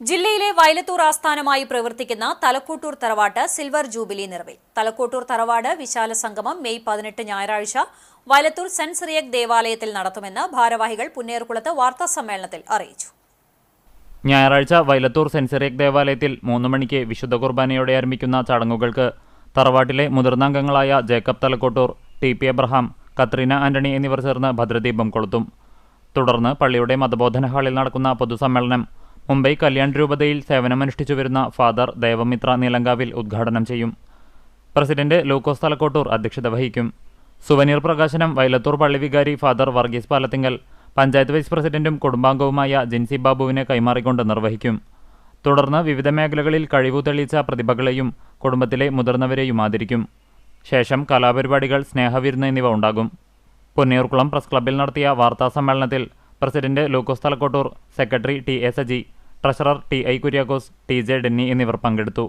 ജില്ലയിലെ വയലത്തൂർ ആസ്ഥാനമായി പ്രവർത്തിക്കുന്ന തലക്കോട്ടൂർ തറവാട്ട് സിൽവർ ജൂബിലി നിറവിൽ. തലക്കോട്ടൂർ തറവാട് വിശാല സംഗമം മെയ് 18 ഞായറാഴ്ച വയലത്തൂർ സെന്റ് സിറിയക് ദേവാലയത്തിൽ നടത്തുമെന്ന് ഭാരവാഹികൾ പുന്നേർകുളത്ത് വാർത്താസമ്മേളനത്തിൽ അറിയിച്ചു. ഞായറാഴ്ച വയലത്തൂർ സെന്റ് സിറിയക് ദേവാലയത്തിൽ 3 മണിക്ക് വിശുദ്ധ കുർബാനയോടെ ആരംഭിക്കുന്ന ചടങ്ങുകൾക്ക് തറവാട്ടിലെ മുതിർന്ന അംഗങ്ങളായ Jacob Thalakottur, TP. Abraham, Katrina Antony എന്നിവർ ചേർന്ന് ഭദ്രദീപം കൊളുത്തും. തുടർന്ന് പള്ളിയുടെ മതബോധന ഹാളിൽ നടക്കുന്ന പൊതുസമ്മേളനം മുംബൈ കല്യാൺ രൂപതയിൽ സേവനമനുഷ്ഠിച്ചു വരുന്ന ഫാദർ ദേവമിത്ര നീലങ്കാവിൽ ഉദ്ഘാടനം ചെയ്യും. പ്രസിഡന്റ് ലൂക്കോസ് തലക്കോട്ടൂർ അധ്യക്ഷത വഹിക്കും. സുവനീർ പ്രകാശനം വയലത്തൂർ പള്ളി വികാരി ഫാദർ വർഗീസ് പാലത്തിങ്കൽ പഞ്ചായത്ത് വൈസ് പ്രസിഡന്റും കുടുംബാംഗവുമായ ജിൻസി ബാബുവിനെ കൈമാറിക്കൊണ്ട് നിർവഹിക്കും. തുടർന്ന് വിവിധ മേഖലകളിൽ കഴിവു തെളിയിച്ച പ്രതിഭകളെയും കുടുംബത്തിലെ മുതിർന്നവരെയും ആദരിക്കും. ശേഷം കലാപരിപാടികൾ, സ്നേഹവിരുന്ന് എന്നിവ ഉണ്ടാകും. പൊന്നിയൂർക്കുളം പ്രസ് ക്ലബ്ബിൽ നടത്തിയ വാർത്താസമ്മേളനത്തിൽ president Lukose Thalakkottoor, secretary TA. Saji, treasurer TI. Kuriakose, TJ. Denny എന്നിവർ പങ്കെടുത്തു.